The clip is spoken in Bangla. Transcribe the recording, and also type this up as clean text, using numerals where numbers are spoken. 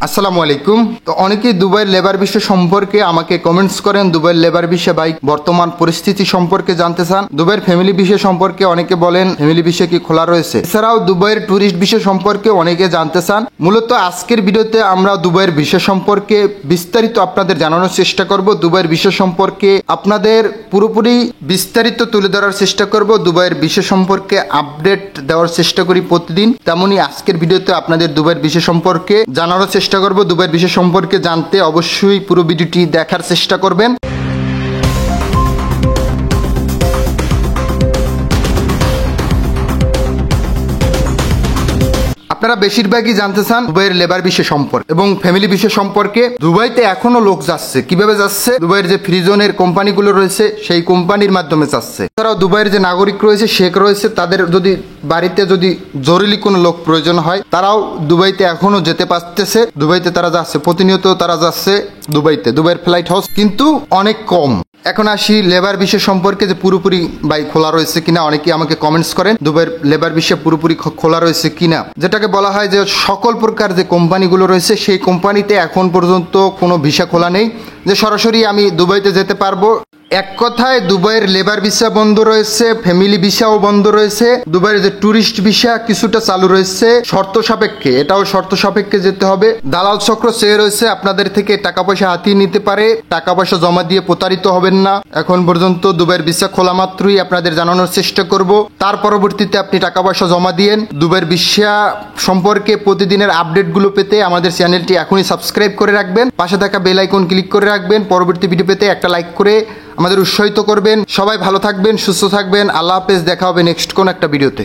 আসসালামু আলাইকুম। তো অনেকেই দুবাইয়ের লেবার ভিসা সম্পর্কে আমাকে কমেন্টস করেন, দুবাইয়ের লেবার ভিসা ভাই বর্তমান পরিস্থিতি সম্পর্কে জানতে চান। দুবাইয়ের ফ্যামিলি ভিসা সম্পর্কে অনেকে বলেন ফ্যামিলি ভিসা কি খোলা রয়েছে। এছাড়াও দুবাইয়ের ট্যুরিস্ট ভিসা সম্পর্কে অনেকে জানতে চান। মূলত আজকের ভিডিওতে আমরা দুবাইয়ের ভিসা সম্পর্কে বিস্তারিত আপনাদের জানানোর চেষ্টা করব। দুবাইয়ের ভিসা সম্পর্কে আপনাদের পুরোপুরি বিস্তারিত তুলে ধরার চেষ্টা করব। দুবাইয়ের ভিসা সম্পর্কে আপডেট দেওয়ার চেষ্টা করি প্রতিদিন, তেমনি আজকের ভিডিওতে আপনাদের দুবাইয়ের ভিসা সম্পর্কে জানানোর চেষ্টা করব। দুবাইয়ের বিষয় সম্পর্কে জানতে অবশ্যই পুরো ভিডিওটি দেখার চেষ্টা করবেন। আপনারা বেশিরভাগই জানতে চান দুবাইয়ের লেবার বিষয় সম্পর্কে এবং ফ্যামিলি বিষয় সম্পর্কে। দুবাইতে এখনো লোক যাচ্ছে, কিভাবে যাচ্ছে? দুবাইয়ের যে ফ্রি জোনের কোম্পানিগুলো রয়েছে সেই কোম্পানির মাধ্যমে যাচ্ছে। এছাড়াও দুবাইয়ের যে নাগরিক রয়েছে, শেখ রয়েছে, তাদের যদি বাড়িতে যদি জরুরি কোনো লোক প্রয়োজন হয় তারাও দুবাইতে এখনো যেতে পারতেছে। দুবাইতে তারা যাচ্ছে, প্রতিনিয়ত তারা যাচ্ছে দুবাইতে। দুবাইয়ের ফ্লাইট হাউস কিন্তু অনেক কম। এখন আসি লেবার বিষয় সম্পর্কে, যে পুরোপুরি বাই খোলা রয়েছে কিনা। অনেকে আমাকে কমেন্টস করেন দুবাইয়ের লেবার বিষয় পুরোপুরি খোলা রয়েছে কিনা, যেটাকে বলা হয় যে সকল প্রকার যে কোম্পানিগুলো রয়েছে সেই কোম্পানিতে এখন পর্যন্ত কোনো ভিসা খোলা নেই যে সরাসরি আমি দুবাইতে যেতে পারবো। এক কথায় দুবাইয়ের লেবার ভিসা বন্ধ রয়েছে, ফ্যামিলি ভিসাও বন্ধ রয়েছে। দুবাইয়ের যে ট্যুরিস্ট ভিসা কিছুটা চালু রয়েছে শর্ত সাপেক্ষে, এটাও শর্ত সাপেক্ষে যেতে হবে। দালাল চক্র চেয়ে রয়েছে আপনাদের থেকে টাকা পয়সা হাতিয়ে নিতে পারে, টাকা পয়সা জমা দিয়ে প্রতারিত হবেন না। এখন পর্যন্ত দুবাইয়ের ভিসা খোলা মাত্রই আপনাদের জানানোর চেষ্টা করব, তার পরবর্তীতে আপনি টাকা পয়সা জমা দিয়েন। দুবাইয়ের ভিসা সম্পর্কে প্রতিদিনের আপডেটগুলো পেতে আমাদের চ্যানেলটি এখনই সাবস্ক্রাইব করে রাখবেন, পাশে থাকা বেল আইকন ক্লিক করে রাখবেন। পরবর্তী ভিডিও পেতে একটা লাইক করে আমাদের উৎসাহিত করবেন। সবাই ভালো থাকবেন, সুস্থ থাকবেন। আল্লাহ হাফেজ, দেখা হবে নেক্সট কোন একটা ভিডিওতে।